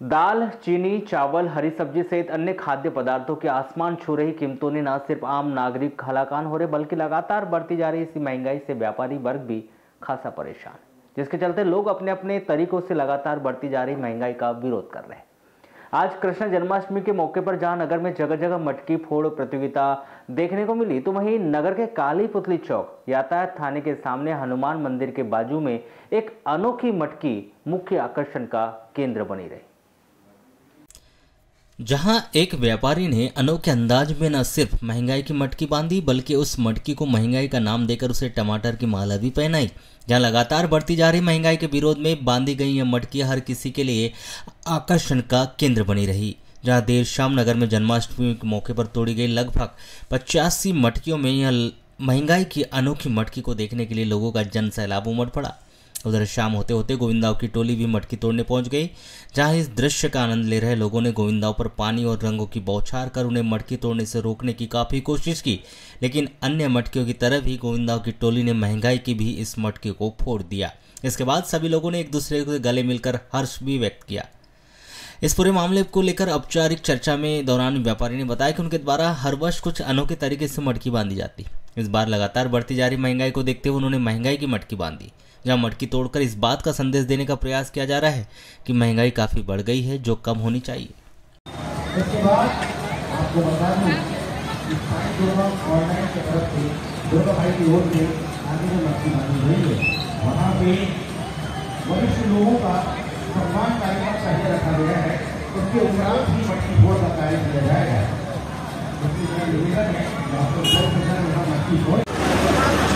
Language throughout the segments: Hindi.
दाल, चीनी, चावल, हरी सब्जी सहित अन्य खाद्य पदार्थों की आसमान छू रही कीमतों ने न सिर्फ आम नागरिक हलाकान हो रहे बल्कि लगातार बढ़ती जा रही इसी महंगाई से व्यापारी वर्ग भी खासा परेशान, जिसके चलते लोग अपने अपने तरीकों से लगातार बढ़ती जा रही महंगाई का विरोध कर रहे हैं। आज कृष्ण जन्माष्टमी के मौके पर जहां नगर में जगह जगह मटकी फोड़ प्रतियोगिता देखने को मिली, तो वहीं नगर के काली पुतली चौक यातायात थाने के सामने हनुमान मंदिर के बाजू में एक अनोखी मटकी मुख्य आकर्षण का केंद्र बनी रही, जहां एक व्यापारी ने अनोखे अंदाज में न सिर्फ महंगाई की मटकी बांधी बल्कि उस मटकी को महंगाई का नाम देकर उसे टमाटर की माला भी पहनाई। जहां लगातार बढ़ती जा रही महंगाई के विरोध में बांधी गई यह मटकी हर किसी के लिए आकर्षण का केंद्र बनी रही। जहां देर शाम नगर में जन्माष्टमी के मौके पर तोड़ी गई लगभग 85 मटकियों में यह महंगाई की अनोखी मटकी को देखने के लिए लोगों का जन सैलाब उमड़ पड़ा। उधर शाम होते होते गोविंदाओं की टोली भी मटकी तोड़ने पहुंच गई, जहां इस दृश्य का आनंद ले रहे लोगों ने गोविंदाओं पर पानी और रंगों की बौछार कर उन्हें मटकी तोड़ने से रोकने की काफी कोशिश की, लेकिन अन्य मटकियों की तरह ही गोविंदाओं की टोली ने महंगाई की भी इस मटकी को फोड़ दिया। इसके बाद सभी लोगों ने एक दूसरे के गले मिलकर हर्ष भी व्यक्त किया। इस पूरे मामले को लेकर औपचारिक चर्चा में दौरान व्यापारी ने बताया कि उनके द्वारा हर वर्ष कुछ अनोखे तरीके से मटकी बांधी जाती। इस बार लगातार बढ़ती जा रही महंगाई को देखते हुए उन्होंने महंगाई की मटकी बांधी, जहां मटकी तोड़कर इस बात का संदेश देने का प्रयास किया जा रहा है कि महंगाई काफी बढ़ गई है, जो कम होनी चाहिए। इसके बाद आपको बता दूं कि ऑनलाइन की तरफ से दुर्गा भाई की ओर से आगे में मटकी बांधी हुई है। वहाँ पे वरिष्ठ लोगों का सम्मान कार्यक्रम पहले रखा गया है, उसके उपरांत ही मटकी फोड़ का कार्य किया जाएगा।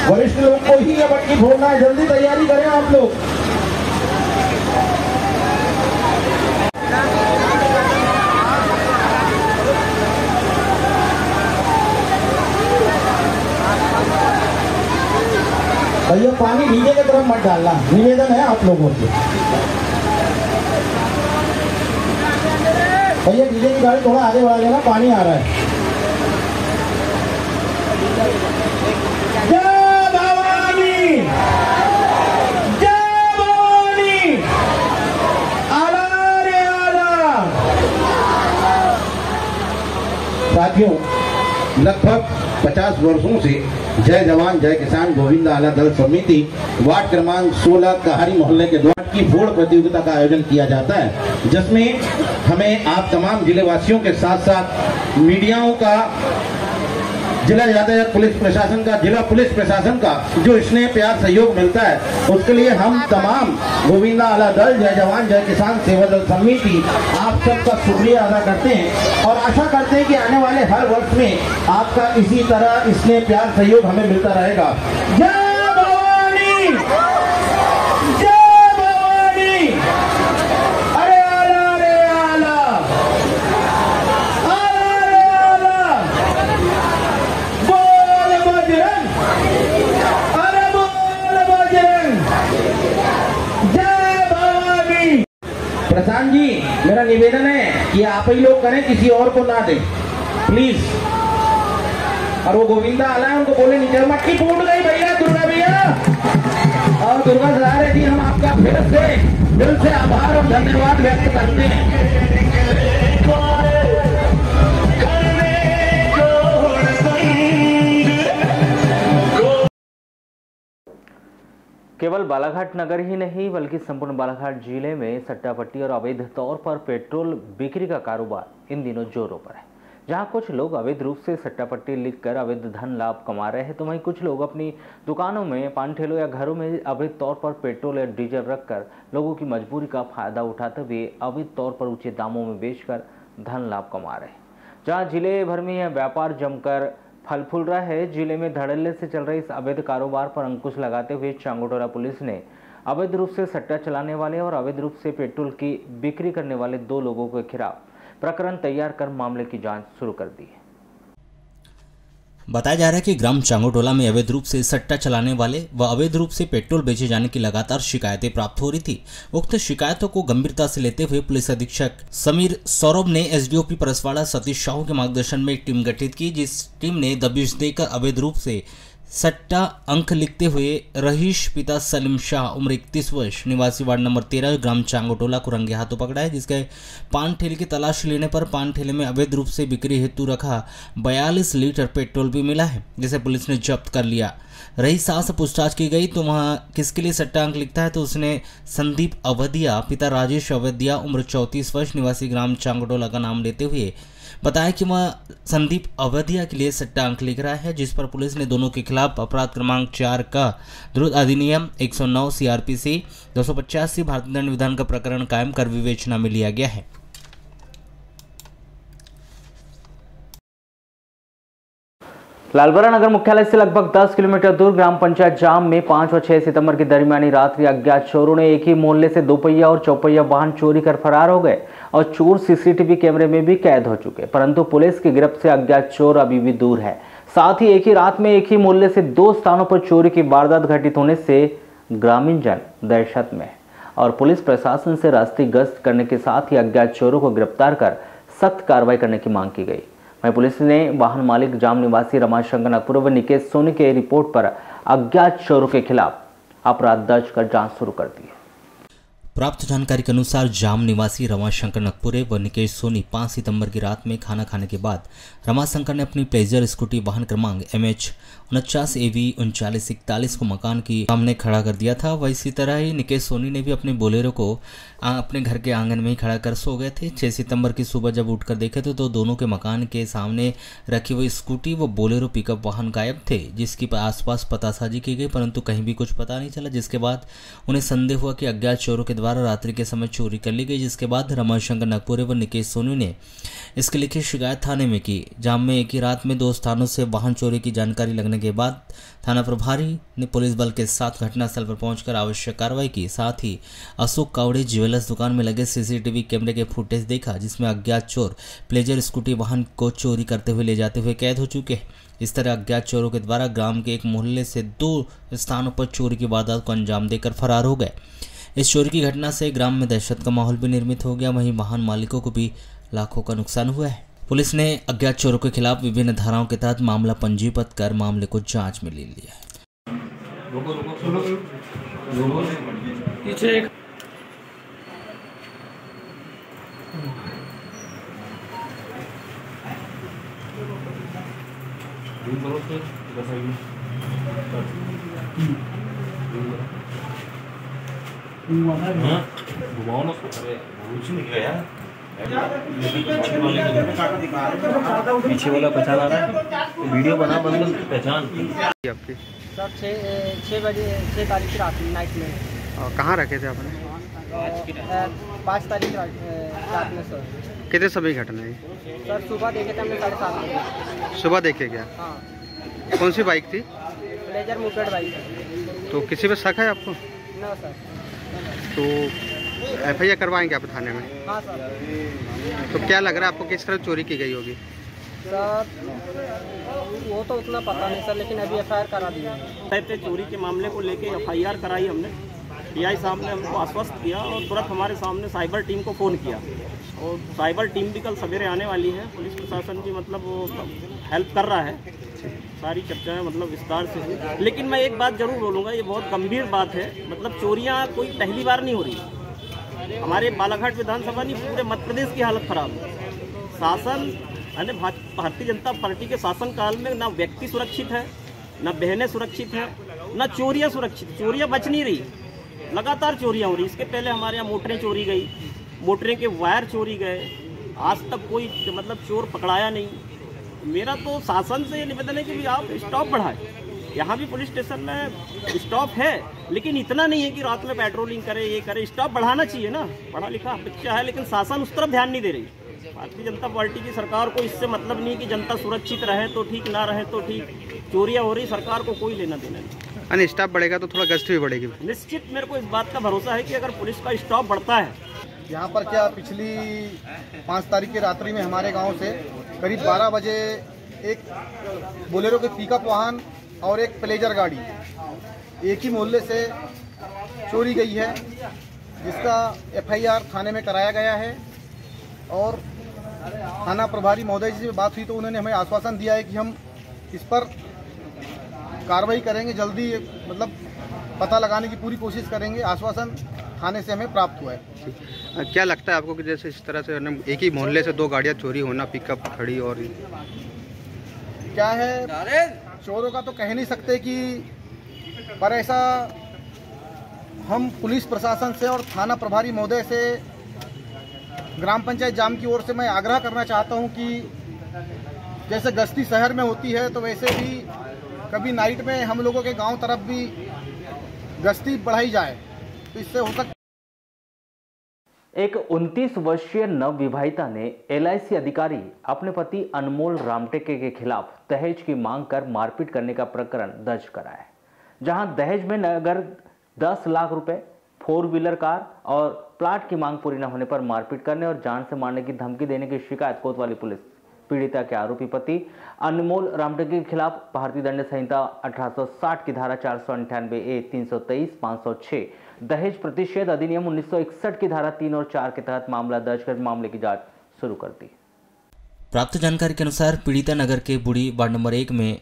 वरिष्ठ लोगों को ही यह मटकी फोड़ना है, जल्दी तैयारी करें आप लोग। भैया पानी नीचे की तरफ मत डालना, निवेदन है आप लोगों से। भैया डीजे की गाड़ी थोड़ा आगे बढ़ा देना, पानी आ रहा है। साथियों, लगभग 50 वर्षों से जय जवान जय किसान गोविंदा आला दल समिति वार्ड क्रमांक 16 कहारी मोहल्ले के द्वारा की फोड़ प्रतियोगिता का आयोजन किया जाता है, जिसमें हमें आप तमाम जिलेवासियों के साथ साथ मीडियाओं का, जिला यातायात पुलिस प्रशासन का, जिला पुलिस प्रशासन का जो स्नेह प्यार सहयोग मिलता है, उसके लिए हम तमाम गोविंदा आला दल जय जवान जय किसान सेवा दल समिति आप सबका शुक्रिया अदा करते हैं और आशा करते हैं कि आने वाले हर वर्ष में आपका इसी तरह स्नेह प्यार सहयोग हमें मिलता रहेगा। जय भवानी, जय भवानी, अरे आला, अरे आला, आला रे आला, बोल बजरंग, अरे बोल बजरंग, जय भवानी। प्रशांत जी, मेरा निवेदन है कि आप ही लोग करें, किसी और को ना दें प्लीज। और वो गोविंदा आला है, उनको बोले नीचे मटकी फूट गई भैया, दुर्गा भैया और दुर्गा सहारे जी, हम आपका फिर से दिल से आभार और धन्यवाद व्यक्त करते हैं। केवल बालाघाट नगर ही नहीं बल्कि संपूर्ण बालाघाट जिले में सट्टापट्टी और अवैध तौर पर पेट्रोल बिक्री का कारोबार इन दिनों जोरों पर है। जहां कुछ लोग अवैध रूप से सट्टापट्टी लिखकर अवैध धन लाभ कमा रहे हैं, तो वहीं कुछ लोग अपनी दुकानों में, पान ठेलों या घरों में अवैध तौर पर पेट्रोल या डीजल रखकर लोगों की मजबूरी का फायदा उठाते हुए अवैध तौर पर ऊंचे दामों में बेचकर धन लाभ कमा रहे हैं। जहाँ जिले भर में यह व्यापार जमकर फल फूल रहा है, जिले में धड़ल्ले से चल रहे इस अवैध कारोबार पर अंकुश लगाते हुए चांगोटोला पुलिस ने अवैध रूप से सट्टा चलाने वाले और अवैध रूप से पेट्रोल की बिक्री करने वाले 2 लोगों के खिलाफ प्रकरण तैयार कर मामले की जांच शुरू कर दी है। बताया जा रहा है कि ग्राम चांगोटोला में अवैध रूप से सट्टा चलाने वाले व अवैध रूप से पेट्रोल बेचे जाने की लगातार शिकायतें प्राप्त हो रही थी। उक्त शिकायतों को गंभीरता से लेते हुए पुलिस अधीक्षक समीर सौरभ ने एसडीओपी परसवाड़ा सतीश साहू के मार्गदर्शन में एक टीम गठित की, जिस टीम ने दबिश देकर अवैध रूप से सट्टा अंक लिखते हुए रहीश पिता सलीम शाह उम्र 31 वर्ष निवासी वार्ड नंबर 13 ग्राम चांगोटोला को रंगे हाथों पकड़ा है, जिसके पान ठेले की तलाश लेने पर पान ठेले में अवैध रूप से बिक्री हेतु रखा 42 लीटर पेट्रोल भी मिला है, जिसे पुलिस ने जब्त कर लिया। रही सास से पूछताछ की गई तो वहाँ किसके लिए सट्टा अंक लिखता है, तो उसने संदीप अवधिया पिता राजेश अवधिया उम्र 34 वर्ष निवासी ग्राम चांगोटोला का नाम लेते हुए बताया कि वह संदीप अवधिया के लिए सट्टा अंक लिख रहा है, जिस पर पुलिस ने दोनों के खिलाफ अपराध क्रमांक 4 का विरुद्ध अधिनियम 109 CRPC 285 भारतीय दंड विधान का प्रकरण कायम कर विवेचना में लिया गया है। लालबरा नगर मुख्यालय से लगभग 10 किलोमीटर दूर ग्राम पंचायत जाम में 5 और 6 सितंबर की दरमियानी रात्रि अज्ञात चोरों ने एक ही मोहल्ले से दोपहिया और चौपहिया वाहन चोरी कर फरार हो गए और चोर CCTV कैमरे में भी कैद हो चुके, परंतु पुलिस की गिरफ्त से अज्ञात चोर अभी भी दूर है। साथ ही एक ही रात में एक ही मोहल्ले से 2 स्थानों पर चोरी की वारदात घटित होने से ग्रामीण जन दहशत में और पुलिस प्रशासन से रास्ते गश्त करने के साथ ही अज्ञात चोरों को गिरफ्तार कर सख्त कार्रवाई करने की मांग की गई। वहीं पुलिस ने वाहन मालिक जाम निवासी रमाशंकर नागपुर व निकेश सोनी के रिपोर्ट पर अज्ञात चोरों के खिलाफ अपराध दर्ज कर जांच शुरू कर दी है। प्राप्त जानकारी के अनुसार जाम निवासी रमाशंकर नागपुरे व निकेश सोनी 5 सितंबर की रात में खाना खाने के बाद रमाशंकर ने अपनी प्लेजर स्कूटी वाहन क्रमांक MH 49AV 3941 को मकान की सामने खड़ा कर दिया था। वह इसी तरह ही निकेश सोनी ने भी अपने बोलेरो को अपने घर के आंगन में ही खड़ा कर सो गए थे। 6 सितंबर की सुबह जब उठकर देखे तो दोनों के मकान के सामने रखी हुई स्कूटी व बोलेरो पिकअप वाहन गायब थे, जिसकी आसपास पतासाजी की गई परंतु कहीं भी कुछ पता नहीं चला, जिसके बाद उन्हें संदेह हुआ कि अज्ञात चोरों के द्वारा रात्रि के समय चोरी कर ली गई। जिसके बाद रमाशंकर नागपुरे व निकेश सोनी ने इसकी लिखित शिकायत थाने में की। जाम में एक ही रात में 2 स्थानों से वाहन चोरी की जानकारी लगने के बाद थाना प्रभारी ने पुलिस बल के साथ घटनास्थल पर पहुंचकर आवश्यक कार्रवाई की। साथ ही अशोक कावड़े ज्वेलर्स दुकान में लगे CCTV कैमरे के फुटेज देखा, जिसमें अज्ञात चोर प्लेजर स्कूटी वाहन को चोरी करते हुए ले जाते हुए कैद हो चुके हैं। इस तरह अज्ञात चोरों के द्वारा ग्राम के एक मोहल्ले से 2 स्थानों पर चोरी की वारदात को अंजाम देकर फरार हो गए। इस चोरी की घटना से ग्राम में दहशत का माहौल भी निर्मित हो गया, वहीं वाहन मालिकों को भी लाखों का नुकसान हुआ है। पुलिस ने अज्ञात चोरों के खिलाफ विभिन्न धाराओं के तहत मामला पंजीबद्ध कर मामले को जांच में ले लिया है। घुमाओ ना, कुछ नहीं गया यार। पीछे वाला पहचान आ रहा है, वीडियो बना बंद पहचान आपकी सर 6 बजे 6 तारीख की रात नाइट में। कहाँ रखे थे आपने? 5 तारीख रात में सर। कितने समय घटना है? सर सुबह देखे थे हमने 7:30 बजे। सुबह देखे क्या? हाँ। कौन सी बाइक थी? Pleasure moped bike. तो किसी पे शक है आपको? ना सर। तो FIR करवाएंगे आप थाने में? हाँ सर। तो क्या लग रहा है आपको किस तरह चोरी की गई होगी? सर वो तो उतना पता नहीं सर, लेकिन अभी FIR करा दी है। चोरी के मामले को लेके FIR कराई हमने। PI साहब ने हमको आश्वस्त किया और तुरंत हमारे सामने साइबर टीम को फ़ोन किया और साइबर टीम भी कल सवेरे आने वाली है। पुलिस प्रशासन की मतलब वो हेल्प कर रहा है, सारी चर्चाएं मतलब विस्तार से हुई। लेकिन मैं एक बात जरूर बोलूँगा, ये बहुत गंभीर बात है। मतलब चोरियाँ कोई पहली बार नहीं हो रही। हमारे बालाघाट विधानसभा नहीं, पूरे मध्य प्रदेश की हालत खराब है। शासन यानी भारतीय जनता पार्टी के शासनकाल में ना व्यक्ति सुरक्षित है, ना बहनें सुरक्षित हैं, ना चोरियाँ सुरक्षित। चोरियाँ बच नहीं रही, लगातार चोरियाँ हो रही। इसके पहले हमारे यहाँ मोटरें चोरी गई, मोटरें के वायर चोरी गए, आज तक कोई मतलब चोर पकड़ाया नहीं। मेरा तो शासन से ये निवेदन है कि भी आप स्टॉप बढ़ाएं। यहाँ भी पुलिस स्टेशन में स्टॉप है, लेकिन इतना नहीं है कि रात में पेट्रोलिंग करे, ये करे। स्टॉप बढ़ाना चाहिए ना, पढ़ा लिखा बच्चा है, लेकिन शासन उस तरफ ध्यान नहीं दे रही। भारतीय जनता पार्टी की सरकार को इससे मतलब नहीं कि जनता सुरक्षित रहे तो ठीक, ना रहे तो ठीक। चोरियाँ हो रही, सरकार को कोई लेना देना नहीं। स्टॉप बढ़ेगा तो थोड़ा गश्त भी बढ़ेगी। निश्चित मेरे को इस बात का भरोसा है कि अगर पुलिस का स्टॉप बढ़ता है। यहाँ पर क्या पिछली 5 तारीख की रात्रि में हमारे गांव से करीब 12 बजे एक बोलेरो के पिकअप वाहन और एक प्लेजर गाड़ी एक ही मोहल्ले से चोरी गई है, जिसका FIR थाने में कराया गया है। और थाना प्रभारी महोदय जी से बात हुई तो उन्होंने हमें आश्वासन दिया है कि हम इस पर कार्रवाई करेंगे, जल्दी मतलब पता लगाने की पूरी कोशिश करेंगे। आश्वासन थाने से हमें प्राप्त हुआ है। क्या लगता है आपको कि जैसे इस तरह से एक ही मोहल्ले से 2 गाड़ियां चोरी होना, पिकअप खड़ी, और क्या है, चोरों का तो कह नहीं सकते कि, पर ऐसा हम पुलिस प्रशासन से और थाना प्रभारी महोदय से, ग्राम पंचायत जाम की ओर से मैं आग्रह करना चाहता हूं कि जैसे गश्ती शहर में होती है तो वैसे भी कभी नाइट में हम लोगों के गांव तरफ भी गश्ती बढ़ाई जाए, तो इससे हो सकता। एक 29 वर्षीय नवविवाहिता ने LIC अधिकारी अपने पति अनमोल रामटेके के खिलाफ दहेज की मांग कर मारपीट करने का प्रकरण दर्ज कराया है, जहां दहेज में नगद 10 लाख रुपए, 4 व्हीलर कार और प्लाट की मांग पूरी न होने पर मारपीट करने और जान से मारने की धमकी देने की शिकायत कोतवाली पुलिस पीड़िता के आरोपी पति अनमोल रामटेके के खिलाफ भारतीय दंड संहिता 1860 की धारा 498A, 323, 506, दहेज प्रतिषेध अधिनियम 1961 की धारा 3 और 4 के तहत मामला दर्ज कर मामले की जांच शुरू कर दी। प्राप्त जानकारी के अनुसार पीड़िता नगर के बुढ़ी वार्ड नंबर 1 में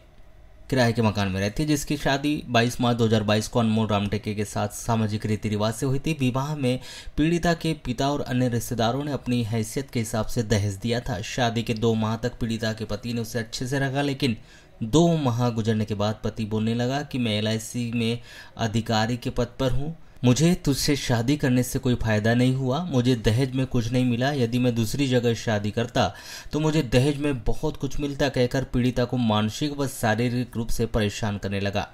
किराए के मकान में रहती है, जिसकी शादी 22 मार्च 2022 को अनमोल रामटेके के साथ सामाजिक रीति रिवाज से हुई थी। विवाह में पीड़िता के पिता और अन्य रिश्तेदारों ने अपनी हैसियत के हिसाब से दहेज दिया था। शादी के 2 माह तक पीड़िता के पति ने उसे अच्छे से रखा, लेकिन 2 माह गुजरने के बाद पति बोलने लगा कि मैं LIC में अधिकारी के पद पर हूँ, मुझे तुझसे शादी करने से कोई फायदा नहीं हुआ, मुझे दहेज में कुछ नहीं मिला, यदि मैं दूसरी जगह शादी करता तो मुझे दहेज में बहुत कुछ मिलता, कहकर पीड़िता को मानसिक व शारीरिक रूप से परेशान करने लगा।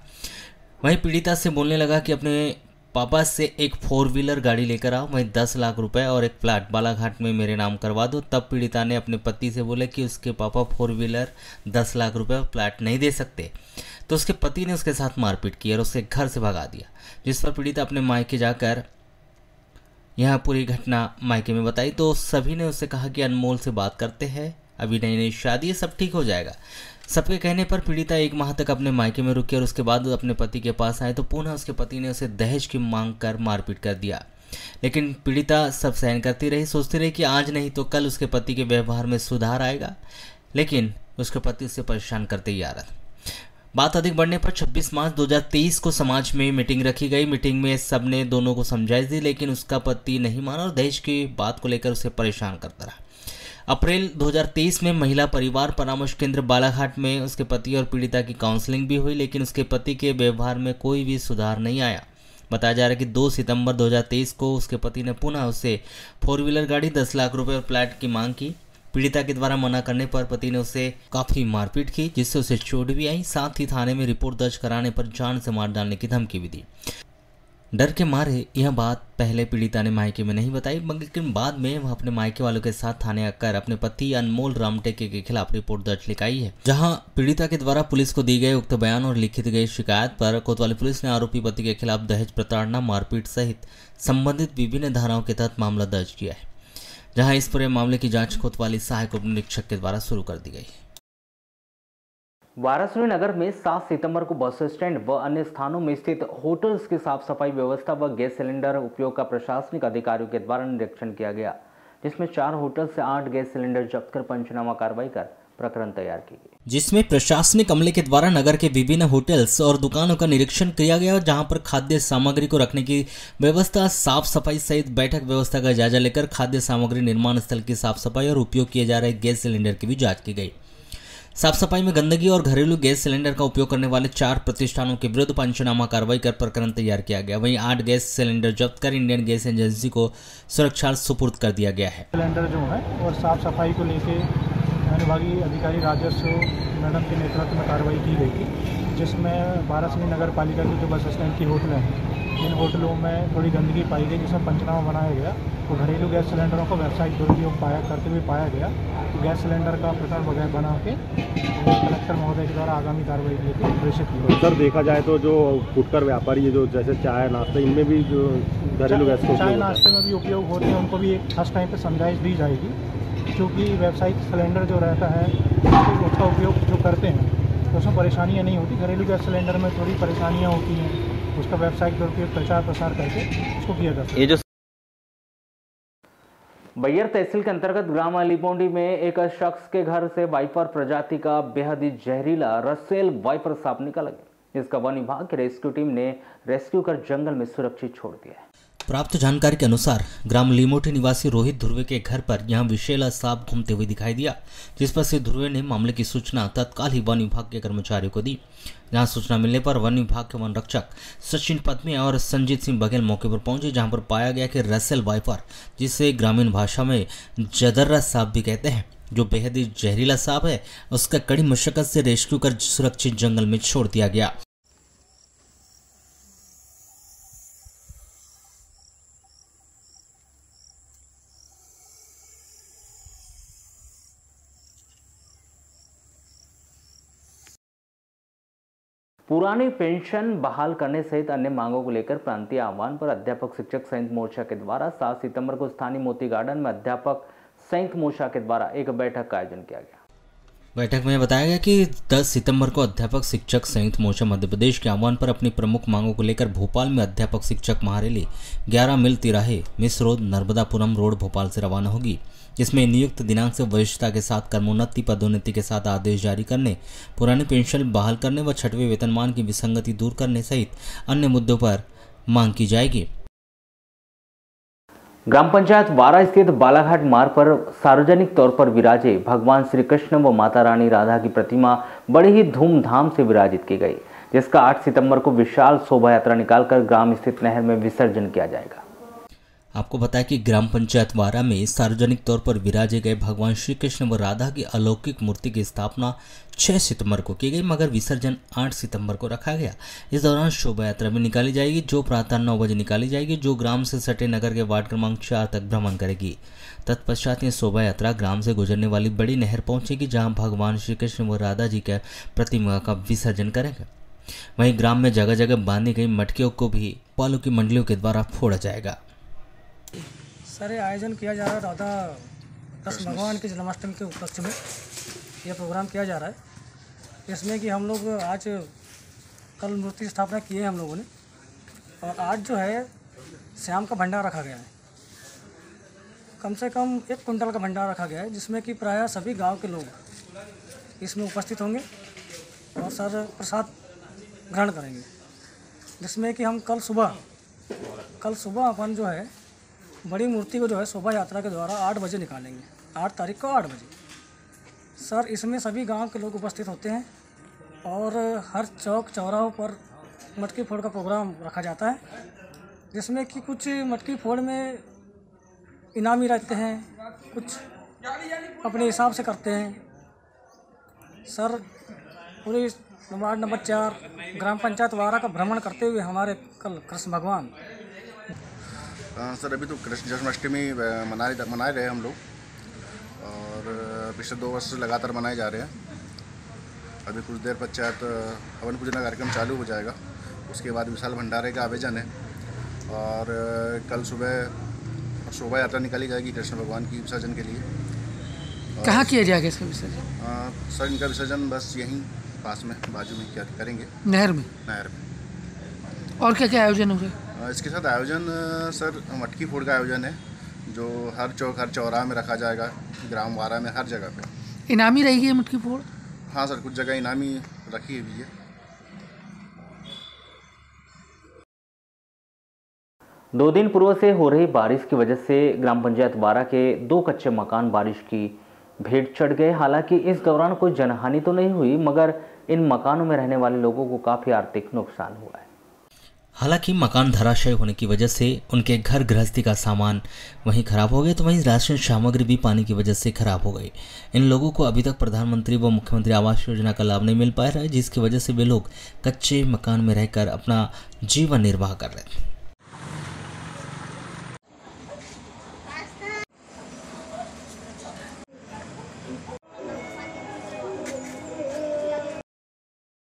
वहीं पीड़िता से बोलने लगा कि अपने पापा से एक 4 व्हीलर गाड़ी लेकर आओ, मैं 10 लाख रुपए और एक फ्लैट बालाघाट में मेरे नाम करवा दो। तब पीड़िता ने अपने पति से बोला कि उसके पापा 4 व्हीलर, 10 लाख रुपए और फ्लैट नहीं दे सकते, तो उसके पति ने उसके साथ मारपीट की और उसके घर से भगा दिया, जिस पर पीड़िता अपने मायके जाकर यह पूरी घटना मायके में बताई तो सभी ने उससे कहा कि अनमोल से बात करते हैं, अभी नई नई शादी है, सब ठीक हो जाएगा। सबके कहने पर पीड़िता 1 माह तक अपने मायके में रुकी और उसके बाद अपने पति के पास आए तो पुनः उसके पति ने उसे दहेज की मांग कर मारपीट कर दिया, लेकिन पीड़िता सब सहन करती रही, सोचती रही कि आज नहीं तो कल उसके पति के व्यवहार में सुधार आएगा, लेकिन उसके पति उसे परेशान करते ही आ रहा था। बात अधिक बढ़ने पर 26 मार्च 2023 को समाज में मीटिंग रखी गई। मीटिंग में सबने दोनों को समझाइश दी, लेकिन उसका पति नहीं माना और दहेज की बात को लेकर उसे परेशान करता रहा। अप्रैल 2023 में महिला परिवार परामर्श केंद्र बालाघाट में उसके पति और पीड़िता की काउंसलिंग भी हुई, लेकिन उसके पति के व्यवहार में कोई भी सुधार नहीं आया। बताया जा रहा है कि 2 सितंबर 2023 को उसके पति ने पुनः उससे 4 व्हीलर गाड़ी, 10 लाख रुपए और फ्लैट की मांग की। पीड़िता के द्वारा मना करने पर पति ने उसे काफी मारपीट की, जिससे उसे चोट भी आई। साथ ही थाने में रिपोर्ट दर्ज कराने पर जान से मार डालने की धमकी भी दी। डर के मारे यह बात पहले पीड़िता ने मायके में नहीं बताई, लेकिन बाद में वह अपने मायके वालों के साथ थाने आकर अपने पति अनमोल रामटेके के खिलाफ रिपोर्ट दर्ज लिखाई है, जहां पीड़िता के द्वारा पुलिस को दी गई उक्त बयान और लिखित गई शिकायत पर कोतवाली पुलिस ने आरोपी पति के खिलाफ दहेज प्रताड़ना, मारपीट सहित संबंधित विभिन्न धाराओं के तहत मामला दर्ज किया है, जहां इस पूरे मामले की जांच कोतवाली सहायक उप निरीक्षक के द्वारा शुरू कर दी गई। वाराणसी नगर में 7 सितंबर को बस स्टैंड व अन्य स्थानों में स्थित होटल्स की साफ सफाई व्यवस्था व गैस सिलेंडर उपयोग का प्रशासनिक अधिकारियों के द्वारा निरीक्षण किया गया, जिसमें 4 होटल से 8 गैस सिलेंडर जब्त कर पंचनामा कार्रवाई कर प्रकरण तैयार की गई, जिसमें प्रशासनिक अमले के द्वारा नगर के विभिन्न होटल्स और दुकानों का निरीक्षण किया गया, जहां पर खाद्य सामग्री को रखने की व्यवस्था, साफ सफाई सहित बैठक व्यवस्था का जायजा लेकर खाद्य सामग्री निर्माण स्थल की साफ सफाई और उपयोग किए जा रहे गैस सिलेंडर की भी जांच की गई। साफ सफाई में गंदगी और घरेलू गैस सिलेंडर का उपयोग करने वाले 4 प्रतिष्ठानों के विरुद्ध पंचनामा कार्रवाई कर प्रकरण तैयार किया गया। वहीं 8 गैस सिलेंडर जब्त कर इंडियन गैस एजेंसी को सुरक्षा सुपुर्द कर दिया गया है। सिलेंडर जो है और साफ सफाई को लेके विभागीय अधिकारी राजस्व मैडम के नेतृत्व में कार्रवाई की गई थी, जिसमें वाराणसी नगर पालिका की जो बस स्टैंड की होटलें हैं, इन होटलों में थोड़ी गंदगी पाई गई, जिसमें पंचनामा बनाया गया। तो घरेलू गैस सिलेंडरों को व्यावसायिक दुरुपयोग करते हुए पाया गया, तो गैस सिलेंडर का प्रकरण वगैरह बना के कलेक्टर महोदय के द्वारा आगामी कार्रवाई के लिए प्रेषित की। सर देखा जाए तो जो फुटकर व्यापारी है, जो जैसे चाय नाश्ते, इनमें भी जो घरेलू गैस चाय नाश्ते में भी उपयोग होते हैं, उनको भी एक फर्स्ट टाइम पे समझाइश दी जाएगी, क्योंकि व्यावसायिक सिलेंडर जो रहता है उसका उपयोग जो करते हैं तो उसमें परेशानियाँ नहीं होती। घरेलू गैस सिलेंडर में थोड़ी परेशानियाँ होती हैं, उसका व्यावसायिक दुरुपयोग प्रचार प्रसार करके उसको किया जा सकता है। बैयर तहसील के अंतर्गत ग्राम अलीपोंडी में एक शख्स के घर से वाइपर प्रजाति का बेहद ही जहरीला रसेल वाइपर सांप निकाला गया, जिसका वन विभाग की रेस्क्यू टीम ने रेस्क्यू कर जंगल में सुरक्षित छोड़ दिया है। प्राप्त जानकारी के अनुसार ग्राम लीमोटी निवासी रोहित ध्रुवे के घर पर यहां विषैला सांप घूमते हुए दिखाई दिया, जिस पर से ध्रुवे ने मामले की सूचना तत्काल ही वन विभाग के कर्मचारियों को दी। जहां सूचना मिलने पर वन विभाग के वन रक्षक सचिन पद्मे और संजीत सिंह बघेल मौके पर पहुंचे, जहां पर पाया गया कि रसेल वाइपर, जिसे ग्रामीण भाषा में जदर्रा सांप भी कहते हैं, जो बेहद ही जहरीला सांप है, उसका कड़ी मशक्कत से रेस्क्यू कर सुरक्षित जंगल में छोड़ दिया गया। पुरानी पेंशन बहाल करने सहित अन्य मांगों को लेकर प्रांतीय आह्वान पर अध्यापक शिक्षक संयुक्त मोर्चा के द्वारा 7 सितंबर को स्थानीय मोती गार्डन में अध्यापक संयुक्त मोर्चा के द्वारा एक बैठक का आयोजन किया गया। बैठक में बताया गया कि 10 सितंबर को अध्यापक शिक्षक संयुक्त मोर्चा मध्य प्रदेश के आह्वान पर अपनी प्रमुख मांगों को लेकर भोपाल में अध्यापक शिक्षक महारैली 11 मील तिराहे miss road Narmadapuram road Bhopal से रवाना होगी, जिसमें नियुक्त दिनांक से वरिष्ठता के साथ कर्मोन्नति पदोन्नति के साथ आदेश जारी करने, पुरानी पेंशन बहाल करने व 6वें वेतनमान की विसंगति दूर करने सहित अन्य मुद्दों पर मांग की जाएगी। ग्राम पंचायत वारा स्थित बालाघाट मार्ग पर सार्वजनिक तौर पर विराजे भगवान श्री कृष्ण व माता रानी राधा की प्रतिमा बड़ी ही धूमधाम से विराजित की गई, जिसका 8 सितंबर को विशाल शोभा यात्रा निकालकर ग्राम स्थित नहर में विसर्जन किया जाएगा। आपको बताया कि ग्राम पंचायत वारा में सार्वजनिक तौर पर विराजे गए भगवान श्री कृष्ण व राधा की अलौकिक मूर्ति की स्थापना 6 सितंबर को की गई, मगर विसर्जन 8 सितंबर को रखा गया। इस दौरान शोभा यात्रा भी निकाली जाएगी, जो प्रातः 9 बजे निकाली जाएगी, जो ग्राम से सटे नगर के वार्ड क्रमांक 4 तक भ्रमण करेगी। तत्पश्चात ये शोभा यात्रा ग्राम से गुजरने वाली बड़ी नहर पहुंचेगी, जहां भगवान श्री कृष्ण व राधा जी के प्रतिमा का विसर्जन करेंगे। वहीं ग्राम में जगह जगह बांधी गई मटकियों को भी पालों की मंडलियों के द्वारा फोड़ा जाएगा। सर आयोजन किया जा रहा है राधा कृष्ण भगवान की जन्माष्टमी के उपलक्ष्य में यह प्रोग्राम किया जा रहा है। इसमें कि हम लोग आज कल मूर्ति स्थापना किए हम लोगों ने, और आज जो है शाम का भंडारा रखा गया है। कम से कम 1 कुंटल का भंडारा रखा गया है, जिसमें कि प्रायः सभी गांव के लोग इसमें उपस्थित होंगे और सर प्रसाद ग्रहण करेंगे, जिसमें कि हम कल सुबह अपन जो है बड़ी मूर्ति को जो है शोभा यात्रा के द्वारा 8 बजे निकालेंगे, 8 तारीख को 8 बजे। सर इसमें सभी गांव के लोग उपस्थित होते हैं और हर चौक चौराहों पर मटकी फोड़ का प्रोग्राम रखा जाता है, जिसमें कि कुछ मटकी फोड़ में इनामी रहते हैं, कुछ अपने हिसाब से करते हैं। सर पूरी वार्ड नंबर 4 ग्राम पंचायत वारा का भ्रमण करते हुए हमारे कल कृष्ण भगवान सर अभी तो कृष्ण जन्माष्टमी मनाए रहे हम लोग, और पिछले 2 वर्ष से लगातार मनाए जा रहे हैं। अभी कुछ देर पश्चात हवन पूजन कार्यक्रम चालू हो जाएगा, उसके बाद विशाल भंडारे का आयोजन है, और कल सुबह शोभा यात्रा निकाली जाएगी कृष्ण भगवान की विसर्जन के लिए। कहाँ किया जाएगा इसका विसर्जन? सर इनका विसर्जन बस यहीं पास में बाजू में क्या करेंगे, नहर में। और क्या क्या आयोजन होगा इसके साथ? आयोजन सर मटकी फोड़ का आयोजन है, जो हर चौक हर चौराहे में रखा जाएगा, ग्राम वारा में हर जगह पे। इनामी रहेगी मटकी फोड़? हाँ सर, कुछ जगह इनामी रखी हुई है। दो दिन पूर्व से हो रही बारिश की वजह से ग्राम पंचायत वारा के 2 कच्चे मकान बारिश की भेंट चढ़ गए। हालांकि इस दौरान कोई जनहानि तो नहीं हुई, मगर इन मकानों में रहने वाले लोगों को काफी आर्थिक नुकसान हुआ है। हालांकि मकान धराशायी होने की वजह से उनके घर गृहस्थी का सामान वहीं खराब हो गए, तो वहीं राशन सामग्री भी पानी की वजह से खराब हो गई। इन लोगों को अभी तक प्रधानमंत्री व मुख्यमंत्री आवास योजना का लाभ नहीं मिल पाया है, जिसकी वजह से वे लोग कच्चे मकान में रहकर अपना जीवन निर्वाह कर रहे थे।